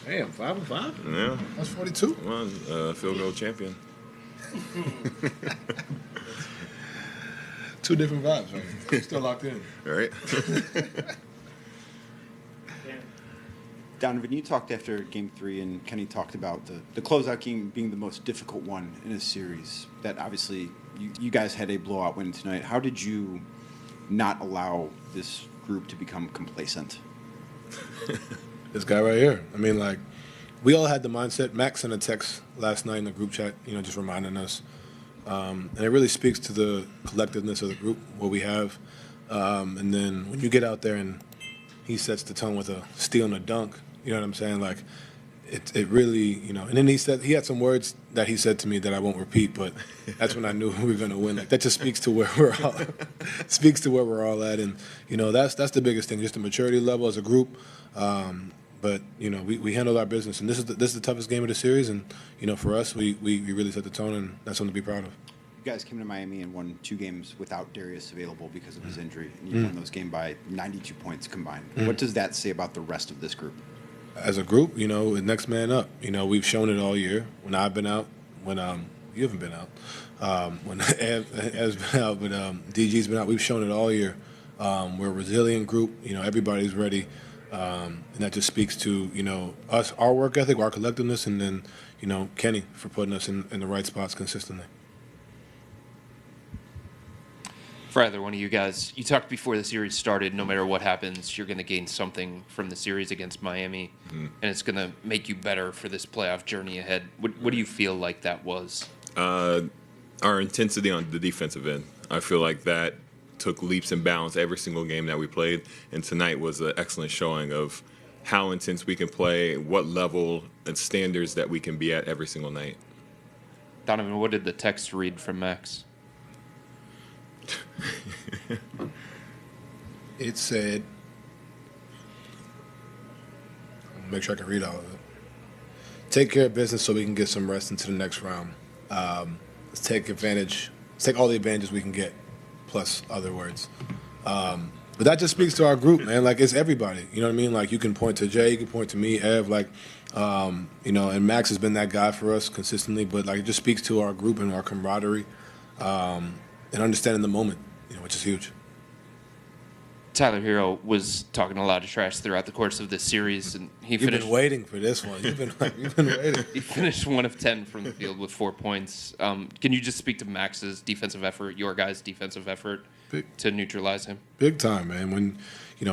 Damn, 5-5? Yeah. That's 42. Come on, field goal champion. Two different vibes, right? Still locked in. All right. Donovan, you talked after Game 3, and Kenny talked about the closeout game being the most difficult one in a series. That obviously you guys had a blowout win tonight. How did you not allow this group to become complacent? This guy right here. I mean, like, we all had the mindset. Max sent a text last night in the group chat, just reminding us. And it really speaks to the collectiveness of the group, what we have. And then when you get out there and he sets the tone with a steal and a dunk, you know what I'm saying? Like, it really, And then he had some words that he said to me that I won't repeat, but that's when I knew we were going to win. Like, that just speaks to where we're all at, and that's the biggest thing, just the maturity level as a group. But we handled our business, and this is the toughest game of the series, and for us, we really set the tone, and that's something to be proud of. You guys came to Miami and won 2 games without Darius available because of his injury, and you won those games by 92 points combined. What does that say about the rest of this group? As a group, next man up. We've shown it all year. When I've been out, when you haven't been out, when Ev's been out, but DG's been out. We've shown it all year. We're a resilient group. Everybody's ready, and that just speaks to us, our work ethic, our collectiveness, and then Kenny for putting us in the right spots consistently. For either one of you guys, you talked before the series started, no matter what happens, you're going to gain something from the series against Miami, and it's going to make you better for this playoff journey ahead. What do you feel like that was? Our intensity on the defensive end. I feel like that took leaps and bounds every single game that we played, and tonight was an excellent showing of how intense we can play, what level and standards that we can be at every single night. Donovan, what did the text read from Max? It said, I'll make sure I can read all of it. Take care of business so we can get some rest into the next round. Let's take all the advantages we can get, plus other words. But that just speaks to our group, man. Like, it's everybody. You know what I mean? Like, you can point to Jay, you can point to me, Ev, and Max has been that guy for us consistently. But like, it just speaks to our group and our camaraderie, and understanding the moment, which is huge. Tyler Herro was talking a lot of trash throughout the course of this series, and You've been waiting for this one. You've been waiting. He finished 1 of 10 from the field with 4 points. Can you just speak to Max's defensive effort, your guys' defensive effort, to neutralize him? Big time, man. When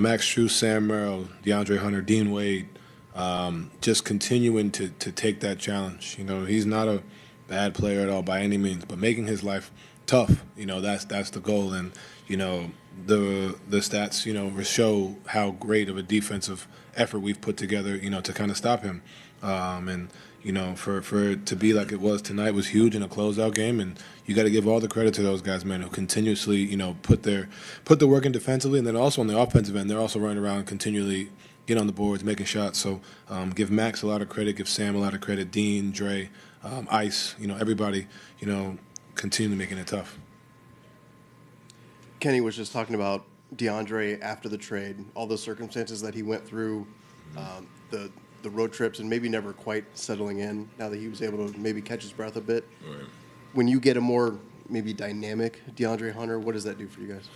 Max Strus, Sam Merrill, DeAndre Hunter, Dean Wade, just continuing to take that challenge. He's not a bad player at all by any means, but making his life tough. That's the goal, and the stats show how great of a defensive effort we've put together to kind of stop him, and for it to be like it was tonight was huge in a closeout game, and you got to give all the credit to those guys, man, who continuously put the work in defensively, and then also on the offensive end they're also running around and continually get on the boards, making shots. So give Max a lot of credit, give Sam a lot of credit, Dean, Dre, Ice, everybody, continue making it tough. Kenny was just talking about DeAndre after the trade, all the circumstances that he went through, the road trips, and maybe never quite settling in now that he was able to maybe catch his breath a bit. Right. When you get a more maybe dynamic DeAndre Hunter, what does that do for you guys?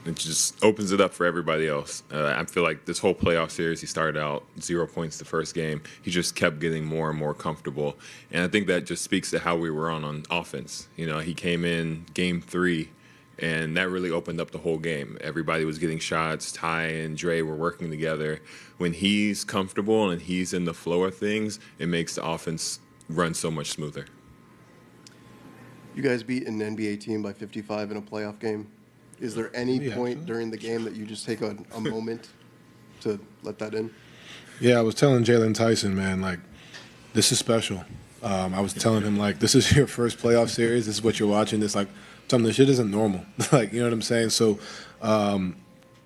It just opens it up for everybody else. I feel like this whole playoff series, he started out 0 points the first game. He just kept getting more and more comfortable. And I think that just speaks to how we were on offense. He came in Game 3, and that really opened up the whole game. Everybody was getting shots. Ty and Dre were working together. When he's comfortable and he's in the flow of things, it makes the offense run so much smoother. You guys beat an NBA team by 55 in a playoff game. Is there any point during the game that you just take a moment to let that in? Yeah, I was telling Jalen Tyson, man, like, this is special. I was telling him, like, this is your first playoff series. This is what you're watching. It's like, this shit isn't normal. Like, you know what I'm saying? So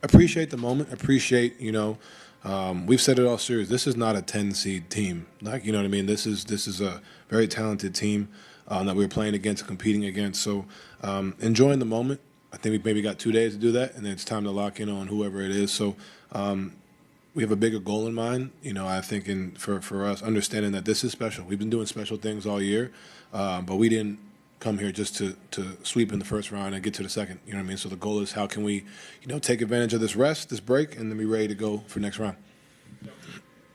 appreciate the moment. Appreciate, we've said it all series. This is not a 10-seed team. Like, you know what I mean? This is a very talented team that we're playing against, competing against. So enjoying the moment. I think we maybe got 2 days to do that, and then it's time to lock in on whoever it is. So we have a bigger goal in mind. I think for us, understanding that this is special. We've been doing special things all year, but we didn't come here just to sweep in the first round and get to the second. You know what I mean? So the goal is how can we, take advantage of this rest, this break, and then be ready to go for next round.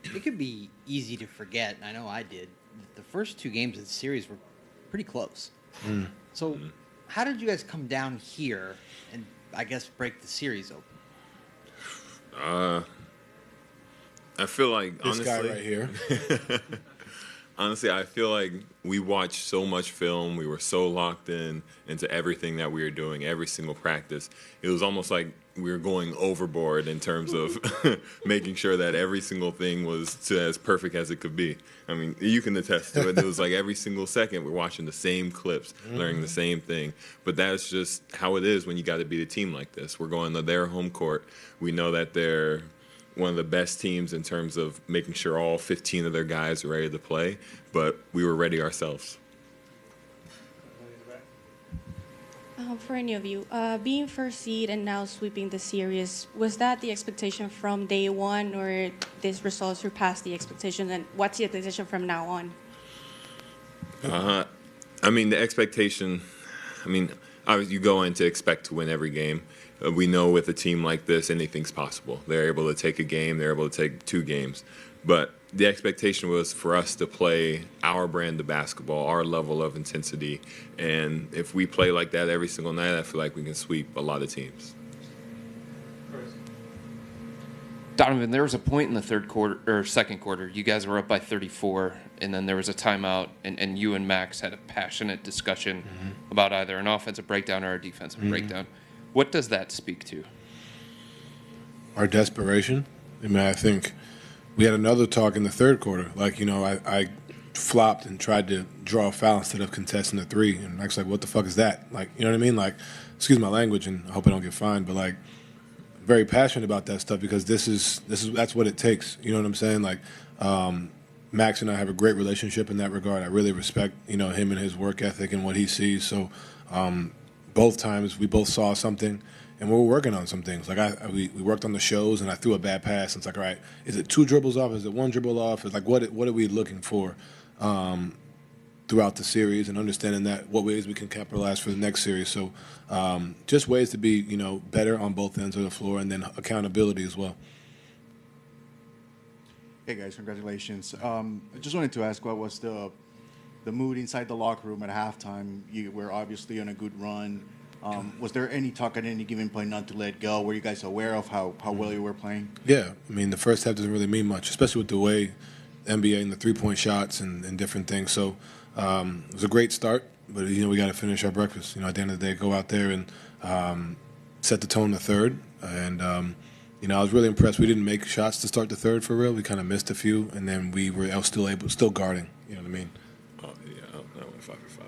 It could be easy to forget, I know I did, that the first 2 games of the series were pretty close. So how did you guys come down here and, I guess, break the series open? I feel like, This honestly, guy right here. Honestly, I feel like we watched so much film. We were so locked into everything that we were doing, every single practice. It was almost like we were going overboard in terms of making sure that every single thing was as perfect as it could be. I mean, you can attest to it. It was like every single second we're watching the same clips, learning the same thing. But that's just how it is when you got to beat a team like this. We're going to their home court. We know that they're one of the best teams in terms of making sure all 15 of their guys are ready to play, but we were ready ourselves. For any of you, being first seed and now sweeping the series, was that the expectation from day one, or this result surpassed the expectation? And what's the expectation from now on? The expectation, obviously you go in to expect to win every game. We know with a team like this, anything's possible. They're able to take a game, they're able to take 2 games. But the expectation was for us to play our brand of basketball, our level of intensity. And if we play like that every single night, I feel like we can sweep a lot of teams. Donovan, there was a point in the second quarter, you guys were up by 34, and then there was a timeout, and you and Max had a passionate discussion about either an offensive breakdown or a defensive breakdown. What does that speak to? Our desperation. I think we had another talk in the third quarter. I flopped and tried to draw a foul instead of contesting the 3, and Max was like, what the fuck is that? You know what I mean? Excuse my language, and I hope I don't get fined, but very passionate about that stuff because that's what it takes. You know what I'm saying? Max and I have a great relationship in that regard. I really respect, him and his work ethic and what he sees. So both times we both saw something and we were working on some things. We worked on the shows and I threw a bad pass. And it's all right, is it 2 dribbles off? Is it 1 dribble off? It's what are we looking for throughout the series and understanding that what ways we can capitalize for the next series. So just ways to be, better on both ends of the floor and then accountability as well. Hey guys, congratulations. I just wanted to ask, what was the mood inside the locker room at halftime? You were obviously on a good run. Was there any talk at any given point not to let go? Were you guys aware of how well you were playing? Yeah, the first half doesn't really mean much, especially with the way NBA and the 3-point shots and different things. So it was a great start, but we got to finish our breakfast. At the end of the day, go out there and set the tone in the third. And I was really impressed. We didn't make shots to start the third for real. We kind of missed a few, and then I was still guarding. You know what I mean? Oh yeah, I went 5 for 5.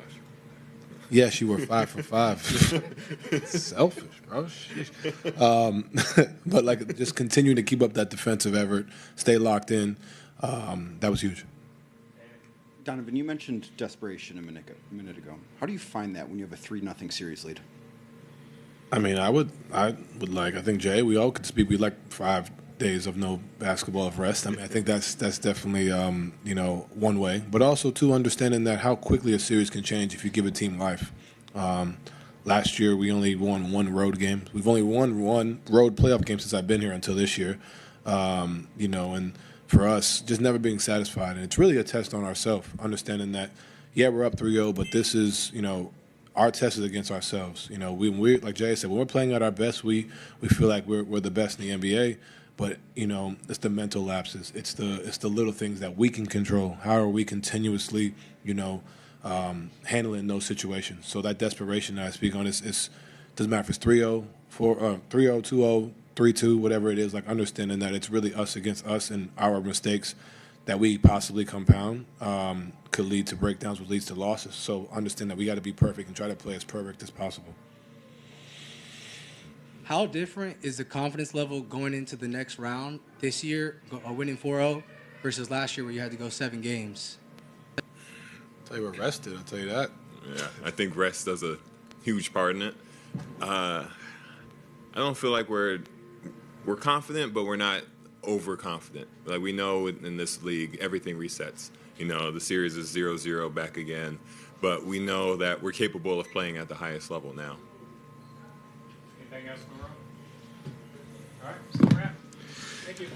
Yes, you were 5 for 5. Selfish, bro. But just continuing to keep up that defensive effort, stay locked in. That was huge. Donovan, you mentioned desperation a minute ago. How do you find that when you have a 3-0 series lead? I think Jay, we all could speak. We like 5 days of no basketball of rest. I think that's definitely one way, but also too understanding that how quickly a series can change if you give a team life. Last year we only won 1 road game. We've only won 1 road playoff game since I've been here until this year. And for us, just never being satisfied, and it's really a test on ourselves, understanding that we're up 3-0, but this is our test is against ourselves. We like Jay said, when we're playing at our best, we feel like we're the best in the NBA. But it's the mental lapses. It's the little things that we can control. How are we continuously, handling those situations? So that desperation that I speak on is doesn't matter if it's 3-0, 3-0, 2-0, 3-2, whatever it is. Understanding that it's really us against us and our mistakes that we possibly compound could lead to breakdowns, which leads to losses. So understand that we got to be perfect and try to play as perfect as possible. How different is the confidence level going into the next round this year, winning 4-0, versus last year where you had to go 7 games? I'll tell you we're rested, I'll tell you that. Yeah, I think rest does a huge part in it. I don't feel like we're confident, but we're not overconfident. Like, we know in this league, everything resets. You know, the series is 0-0 back again. But we know that we're capable of playing at the highest level now. Anything else in the room? All right, so we're out. Thank you.